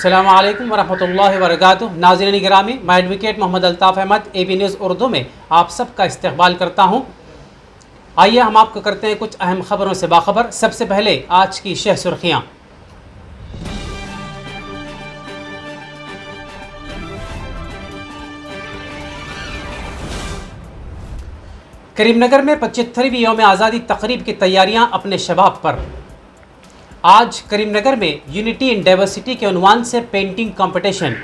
अस्सलामु अलैकुम वरहमतुल्लाहि वबरकातुहू। नाज़रीन गिरामी, मैं advocate Mohammad Altaf Ahmad AB news Urdu में आप सबका इस्तकबाल करता हूँ। आइए हम आपको करते हैं कुछ अहम खबरों से बाखबर। सबसे पहले आज की शह सुर्खियाँ। करीमनगर में 75वीं यौम आज़ादी तकरीब की तैयारियां अपने शबाब पर। आज करीमनगर में यूनिटी इन डाइवर्सिटी के उन्वान से पेंटिंग कंपटीशन।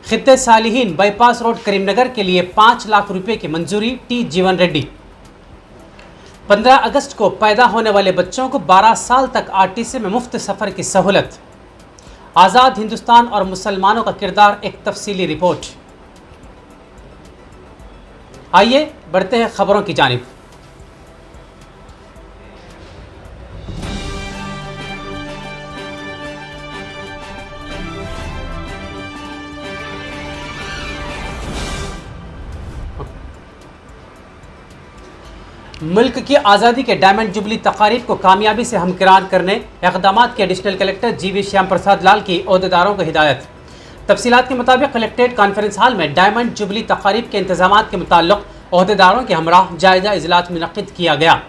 खित्ते सालिहीन बाईपास रोड करीमनगर के लिए 5 लाख रुपए की मंजूरी। टी जीवन रेड्डी। 15 अगस्त को पैदा होने वाले बच्चों को 12 साल तक RTC में मुफ्त सफ़र की सहूलत। आज़ाद हिंदुस्तान और मुसलमानों का किरदार, एक तफसीली रिपोर्ट। आइए बढ़ते हैं खबरों की जानिब। मुल्क की आज़ादी के डायमंड जुबली तकारीब को कामयाबी से हमकिरान करने इक़दामात के additional collector GV Shyam Prasad लाल की ओहदेदारों को हिदायत। तफसीलात के मुताबिक कलेक्ट्रेट कॉन्फ्रेंस हॉल में डायमंड जुबली तकारीब के इंतजामात के मुताल्लिक़ ओहदेदारों के हमरा जायजा इजलास मुनक़्क़िद किया गया।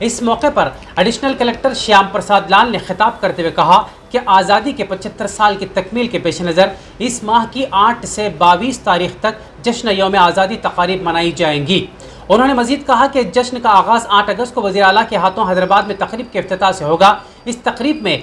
इस मौके पर एडिशनल कलेक्टर श्याम प्रसाद लाल ने खिताब करते हुए कहा कि आज़ादी के 75 साल की तकमील के पेश नज़र इस माह की 8 से 22 तारीख तक जश्न यौम आज़ादी तकारीब मनाई जाएंगी। उन्होंने मजीद कहा कि जश्न का आगाज़ 8 अगस्त को वज़ीर आला के हाथों हैदराबाद में तकरीब के इफ्तिताह से होगा। इस तकरीब में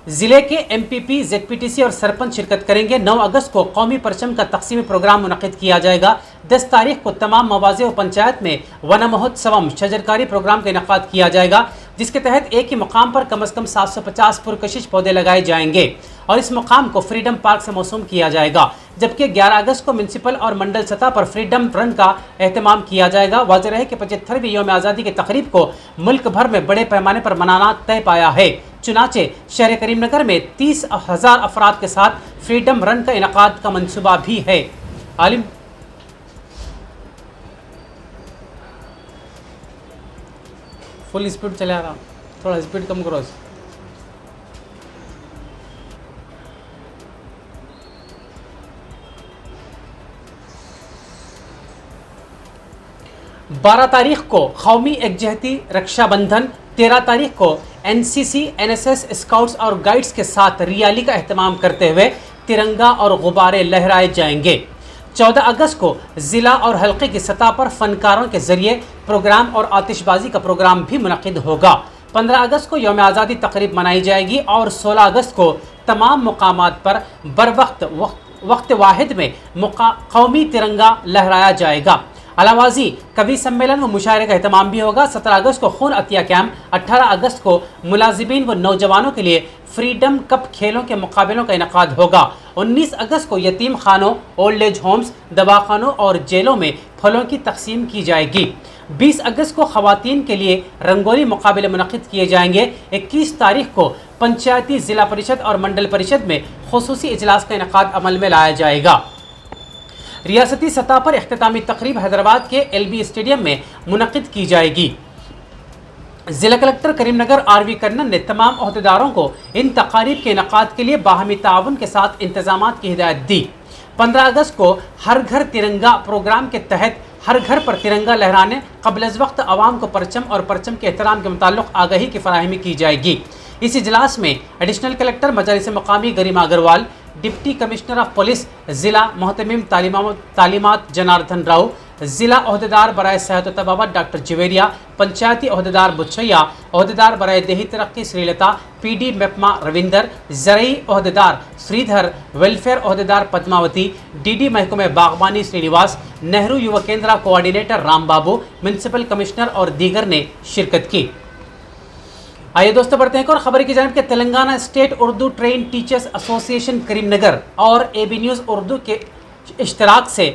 ज़िले के MPP, ZPTC और सरपंच शिरकत करेंगे। 9 अगस्त को कौमी परचम का तकसीमी प्रोग्राम मुनक़्क़िद किया जाएगा। 10 तारीख को तमाम मवाज़े व पंचायत में वन महोत्सवम शजरकारी प्रोग्राम का इनेकाद किया जाएगा, जिसके तहत एक ही मुकाम पर कम अज़ कम 750 पुरकशिश पौधे लगाए जाएंगे और इस मुकाम को फ्रीडम पार्क से मौसूम किया जाएगा। जबकि 11 अगस्त को म्यूनसिपल और मंडल सतह पर फ्रीडम रन का एहतमाम किया जाएगा। वाज़ेह है कि 75वीं यौम आज़ादी की तकरीब को मुल्क भर में बड़े पैमाने पर मनाना तय पाया है। चुनाचे शहर करीमनगर में 30,000 अफराद के साथ फ्रीडम रन का इनेकाद का मंसूबा भी है। आलिम फुल स्पीड चला रहा, थोड़ा स्पीड कम करो। 12 तारीख को कौमी एकजहती रक्षाबंधन, 13 तारीख को NCC, NSS, स्काउट्स और गाइड्स के साथ रियाली का एहतमाम करते हुए तिरंगा और गुब्बारे लहराए जाएंगे। 14 अगस्त को ज़िला और हल्के की सतह पर फनकारों के जरिए प्रोग्राम और आतिशबाजी का प्रोग्राम भी मुनक़्क़िद होगा। 15 अगस्त को यौम आज़ादी तकरीब मनाई जाएगी और 16 अगस्त को तमाम मुकामात पर वक्त वाहिद में कौमी तिरंगा लहराया जाएगा। अलावाजी कवि सम्मेलन व मुशायरे का एहतमाम भी होगा। 17 अगस्त को खून अतिया कैंप, 18 अगस्त को मुलाजिमीन व नौजवानों के लिए फ्रीडम कप खेलों के मुकाबलों का इनेकाद होगा। 19 अगस्त को यतीम खानों, ओल्ड एज होम्स, दवाखानों और जेलों में फलों की तकसीम की जाएगी। 20 अगस्त को ख़वातीन के लिए रंगोली मुकाबले मुनक़्क़िद किए जाएंगे। 21 तारीख को पंचायती, ज़िला परिषद और मंडल परिषद में खुसूसी इजलास का इनेकाद अमल में लाया जाएगा। रियासती सतह पर इख्तितामी तकरीब हैदराबाद के LB स्टेडियम में मुनक़्क़िद की जाएगी। ज़िला कलेक्टर करीमनगर RV कर्नन ने तमाम ओहदेदारों को इन तकारीब के इनेकाद के लिए बाहमी ताउन के साथ इंतजामात की हिदायत दी। 15 अगस्त को हर घर तिरंगा प्रोग्राम के तहत हर घर पर तिरंगा लहराने, क़ब्ल अज़ वक्त आवाम को परचम और परचम के एहतराम के मुताल्लिक़ आगाही की फराहमी की जाएगी। इस इजलास में एडिशनल कलेक्टर मजालिस मकामी Garima Agarwal, deputy commissioner of police ज़िला मोहतमिम तालीमात जनार्दन राव, ज़िला ओहदेदार बराए सेहत व तबावत डॉक्टर जवेरिया, पंचायती ओहदेदार बुच्छैया, ओहदेदार बराए देही तरक्की श्रीलता, PD मेपमा रविंदर, ज़रई ओहदेदार श्रीधर, वेलफेयर ओहदेदार पद्मावती, DD महकमे बागबानी Srinivas, Nehru Yuva Kendra coordinator Ram Babu, municipal commissioner और दीगर ने शिरकत की। आइए दोस्तों बढ़ते हैं और खबर की जानिब के Telangana state Urdu train teachers association Karimnagar और AB न्यूज़ उर्दू के इश्तराक से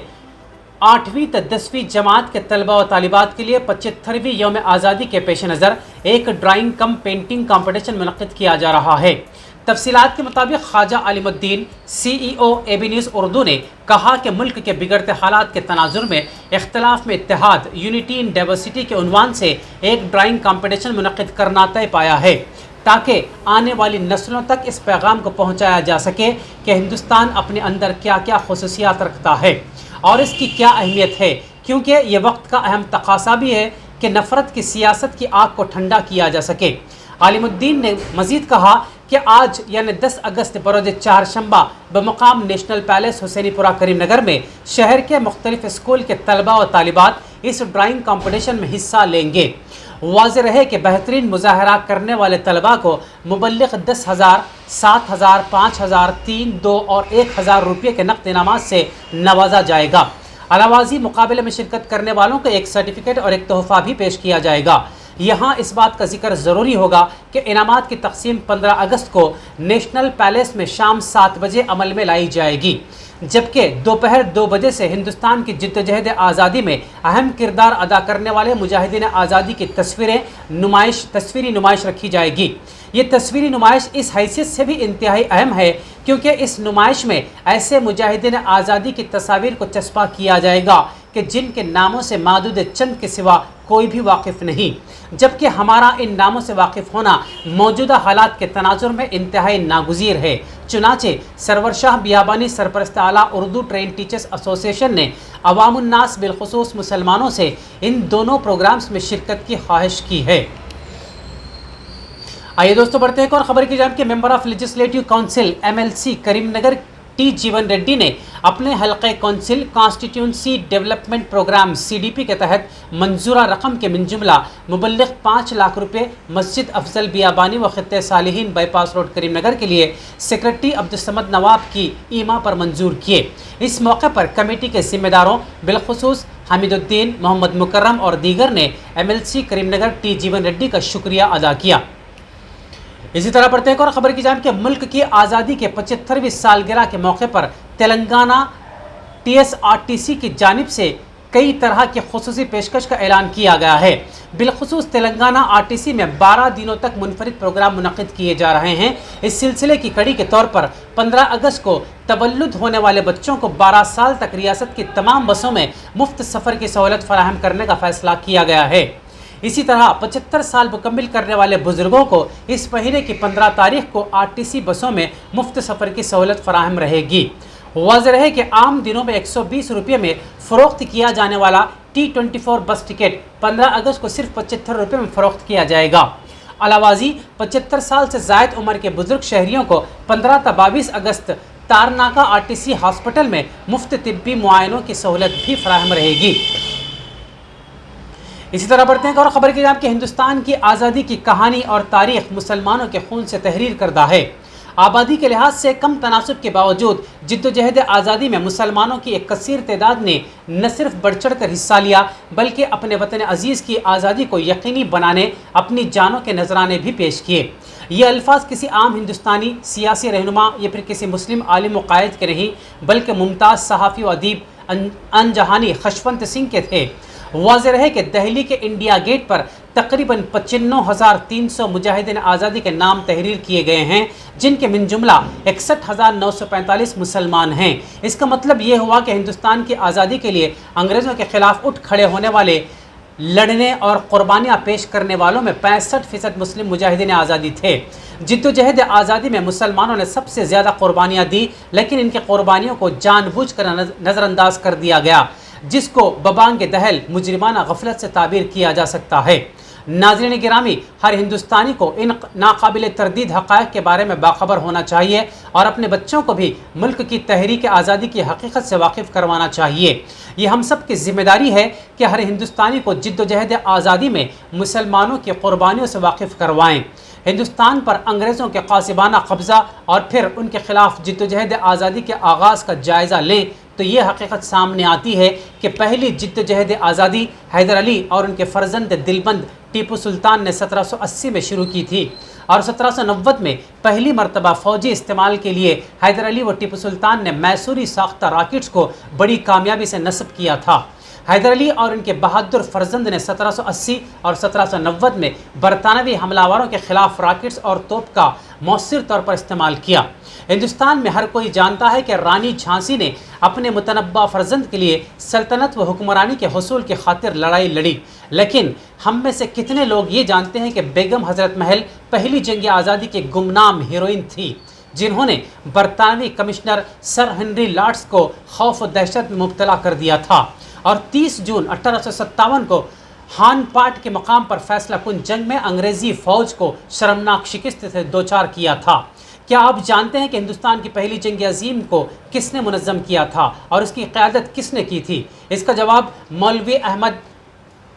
8वीं तक 10वीं जमात के तलबा व तालिबात के लिए 75वीं यौम आज़ादी के पेश नज़र एक ड्राइंग कम पेंटिंग कंपटीशन मुनक़्क़िद किया जा रहा है। तफसीलात के मुताबिक Khwaja Alimuddin CEO AB news Urdu ने कहा कि मुल्क के बिगड़ते हालात के तनाजुर में इख्तलाफ में इत्तेहाद, यूनिटी इन डाइवर्सिटी के उन्वान से एक ड्राइंग कंपटीशन मुनक़्क़िद करना तय पाया है। ताकि आने वाली नस्लों तक इस पैगाम को पहुंचाया जा सके कि हिंदुस्तान अपने अंदर क्या क्या खुसूसियात रखता है और इसकी क्या अहमियत है, क्योंकि ये वक्त का अहम तकाजा भी है कि नफ़रत की सियासत की आग को ठंडा किया जा सके। आलिमुद्दीन ने मज़ीद कहा कि आज यानी 10 अगस्त बरोज़ चारशंबा बमुकाम नेशनल पैलेस हुसैनीपुरा करीमनगर में शहर के मुख्तलिफ स्कूल के तलबा व तालिबात इस ड्राइंग कंपटीशन में हिस्सा लेंगे। वाज़ेह रहे कि बेहतरीन मुजाहरा करने वाले तलबा को मुबल्लिग 10,000, 7,000, 5,000, 3, 2 और 1,000 रुपये के नक़द इनामात से नवाजा जाएगा। अलावाजी मुकाबले में शिरकत करने वालों को एक सर्टिफिकेट और एक तोहफ़ा भी पेश किया जाएगा। यहाँ इस बात का जिक्र ज़रूरी होगा कि इनामात की तकसीम 15 अगस्त को नेशनल पैलेस में शाम 7 बजे अमल में लाई जाएगी, जबकि दोपहर 2 बजे से हिंदुस्तान की जिद्दोजहद आज़ादी में अहम किरदार अदा करने वाले मुजाहिदीन आज़ादी की तस्वीरी नुमाइश रखी जाएगी। ये तस्वीरी नुमाइश इस हैसियत से भी इंतहाई अहम है क्योंकि इस नुमाइश में ऐसे मुजाहिदीन आज़ादी की तस्वीर को चस्पा किया जाएगा कि जिनके नामों से मादूद चंद के सिवा कोई भी वाकिफ़ नहीं, जबकि हमारा इन नामों से वाकिफ़ होना मौजूदा हालात के तनाजुर में इंतहाई नागुज़ीर है। चुनाचे सरवर शाह बियाबानी सरपरस्त आला उर्दू ट्रेन टीचर्स एसोसिएशन ने अवामुन्नास बिलखुसूस मुसलमानों से इन दोनों प्रोग्राम्स में शिरकत की ख्वाहिश की है। आइए दोस्तों बढ़ते हैं और खबर की जानिब के member of legislative council MLC Karimnagar T Jeevan Reddy ने अपने हल्के council constituency development programme CDP के तहत मंजूरा रकम के मिनजुमला मुबल्लिग 5 लाख रुपए मस्जिद अफजल बियाबानी व खित्ते सालिहीन बाईपास रोड करीमनगर के लिए सेक्रेटरी अब्दुस्समद नवाब की ईमा पर मंजूर किए। इस मौके पर कमेटी के जिम्मेदारों बिलखुसूस हमीदुद्दीन, मोहम्मद मुकर्रम और दीगर ने MLC करीमनगर टी जीवन रेड्डी का शुक्रिया अदा किया। इसी तरह बढ़ते हैं और खबर की जानिब के मुल्क की आज़ादी के 75वीं सालगिरह के मौके पर तेलंगाना TSRTC की जानिब से कई तरह की खुसूसी पेशकश का ऐलान किया गया है। बिलखुसूस तेलंगाना RTC में 12 दिनों तक मुनफरिद प्रोग्राम मुनक़िद किए जा रहे हैं। इस सिलसिले की कड़ी के तौर पर 15 अगस्त को तवल्लुद होने वाले बच्चों को 12 साल तक रियासत की तमाम बसों में मुफ्त सफ़र की सहूलत फराहम करने का फैसला किया गया है। इसी तरह 75 साल मुकम्मिल करने वाले बुजुर्गों को इस महीने की 15 तारीख को RTC बसों में मुफ्त सफ़र की सहूलत फराहम रहेगी। वाज़ेह रहे कि आम दिनों में 120 रुपये में फ़रोख्त किया जाने वाला T24 बस टिकट 15 अगस्त को सिर्फ 75 रुपये में फ़रोख्त किया जाएगा। अलावाजी 75 साल से ज़ायद उम्र के बुजुर्ग शहरियों को 15 ता 22 अगस्त तारनाका RTC हॉस्पिटल में मुफ्त तिब्बी मुआयनों की सहूलत भी फराहम रहेगी। इसी तरह बढ़ते हैं और ख़बर की जानिब कि हिंदुस्तान की आज़ादी की कहानी और तारीख़ मुसलमानों के खून से तहरीर करदा है। आबादी के लिहाज से कम तनासुब के बावजूद जिद्दोजहद आज़ादी में मुसलमानों की एक कसीर तादाद ने न सिर्फ बढ़ चढ़ कर हिस्सा लिया बल्कि अपने वतन अजीज़ की आज़ादी को यकीनी बनाने अपनी जानों के नजराने भी पेश किए। ये अल्फाज किसी आम हिंदुस्तानी सियासी रहनुमा या फिर किसी मुस्लिम आलिम व कायद के नहीं बल्कि मुमताज़ सहाफ़ी व अदीब अनजहानी खशवंत सिंह के थे। वाज़ेह रहे कि दहली के इंडिया गेट पर तकरीबन 95,300 मुजाहिदीन आज़ादी के नाम तहरीर किए गए हैं, जिनके मिन जुमला 61,945 मुसलमान हैं। इसका मतलब ये हुआ कि हिंदुस्तान की आज़ादी के लिए अंग्रेज़ों के ख़िलाफ़ उठ खड़े होने वाले, लड़ने और क़ुरबानियाँ पेश करने वालों में 65% मुस्लिम मुजाहिदीन आज़ादी थे। जिद्दोजहद आज़ादी में मुसलमानों ने सबसे ज़्यादा क़ुरबानियाँ दी, लेकिन इनकी क़ुरबानियों को जानबूझकर नज़रअंदाज कर दिया गया, जिसको बबांग दहल मुजरिमाना गफलत से ताबीर किया जा सकता है। नाज़रीन गिरामी, हर हिंदुस्तानी को इन नाकाबिल तरदीद हक़ाइक़ के बारे में बाखबर होना चाहिए और अपने बच्चों को भी मुल्क की तहरीक आज़ादी की हकीकत से वाकिफ़ करवाना चाहिए। ये हम सब की ज़िम्मेदारी है कि हर हिंदुस्तानी को जिद्दोजहद आज़ादी में मुसलमानों की क़ुरबानियों से वाकिफ़ करवाएँ। हिंदुस्तान पर अंग्रेज़ों के क़ासिबाना कब्ज़ा और फिर उनके ख़िलाफ़ जिद्दोजहद आज़ादी के आगाज़ का जायज़ा लें तो ये हकीकत सामने आती है कि पहली जिद्दोजहद आज़ादी हैदर अली और उनके फ़र्जंद दिलबंद टीपू सुल्तान ने 1780 में शुरू की थी और 1790 में पहली मरतबा फ़ौजी इस्तेमाल के लिए हैदर अली व टीपू सुल्तान ने मैसूरी साख्ता रॉकेट्स को बड़ी कामयाबी से नस्ब किया था। हैदर अली और उनके बहादुर फर्जंद ने 1780 और 1790 में बरतानवी हमलावरों के ख़िलाफ़ रॉकेट्स और तोप का मौसर तौर पर इस्तेमाल किया। हिंदुस्तान में हर कोई जानता है कि रानी झांसी ने अपने मुतनब्बा फर्जंद के लिए सल्तनत व हुक्मरानी के हसूल की खातिर लड़ाई लड़ी, लेकिन हम में से कितने लोग ये जानते हैं कि बेगम हज़रत महल पहली जंग आज़ादी की गुमनाम हीरोइन थी, जिन्होंने बरतानवी कमिश्नर सर हेनरी लॉर्ड्स को खौफ व दहशत में मुब्तला कर दिया था और 30 जून 1857 को हानपाट के मकाम पर फैसला कुन जंग में अंग्रेज़ी फ़ौज को शर्मनाक शिकस्त से दोचार किया था। क्या आप जानते हैं कि हिंदुस्तान की पहली जंग अजीम को किसने मुनज़्ज़म किया था और इसकी क़यादत किसने की थी? इसका जवाब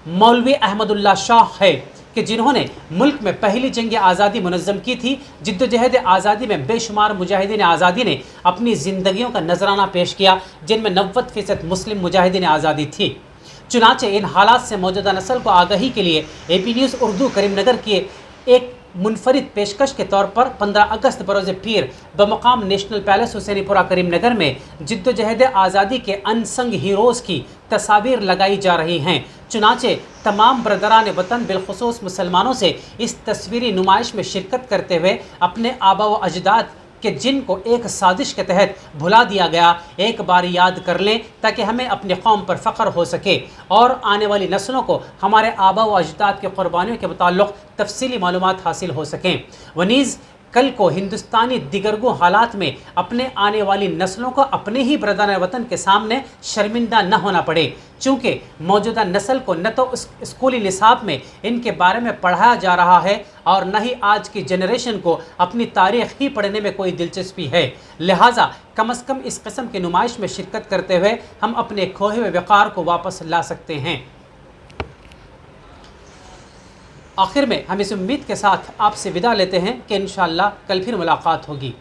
मौलवी अहमदुल्ला शाह है कि जिन्होंने मुल्क में पहली जंग आज़ादी मुनज़्ज़म की थी। जिद्दोजहद आज़ादी में बेशुमार मुजाहिदीन आज़ादी ने अपनी ज़िंदगियों का नजराना पेश किया, जिनमें 90% मुस्लिम मुजाहिदीन आज़ादी थी। चुनाचे इन हालात से मौजूदा नस्ल को आगाही के लिए AP न्यूज़ उर्दू करीमनगर की एक मुनफरिद पेशकश के तौर पर 15 अगस्त बरोज़ पीर बमकाम नेशनल पैलेस हुसैनीपुरा करीमनगर में जिद्दोजहद आज़ादी के अनसंग हीरोज़ की तस्वीर लगाई जा रही हैं। चुनाचे तमाम बरदरान वतन बिलखुसूस मुसलमानों से इस तस्वीरी नुमाइश में शिरकत करते हुए अपने आबा व अजदाद कि जिनको एक साजिश के तहत भुला दिया गया एक बार याद कर लें, ताकि हमें अपनी कौम पर फ़ख्र हो सके और आने वाली नस्लों को हमारे आबा व अजदाद की क़ुरबानियों के मुताल्लिक़ तफसीली मालूमात हासिल हो सकें। वनीज़ कल को हिंदुस्तानी दिगरगू हालात में अपने आने वाली नस्लों को अपने ही बरदान वतन के सामने शर्मिंदा न होना पड़े, चूँकि मौजूदा नस्ल को न तो स्कूली निसाब में इनके बारे में पढ़ाया जा रहा है और न ही आज की जनरेशन को अपनी तारीख़ ही पढ़ने में कोई दिलचस्पी है। लिहाजा कम अज़ कम इस किस्म की नुमाइश में शिरकत करते हुए हम अपने खोए हुए वक़ार को वापस ला सकते हैं। आखिर में हम इस उम्मीद के साथ आपसे विदा लेते हैं कि इंशाअल्लाह कल फिर मुलाकात होगी।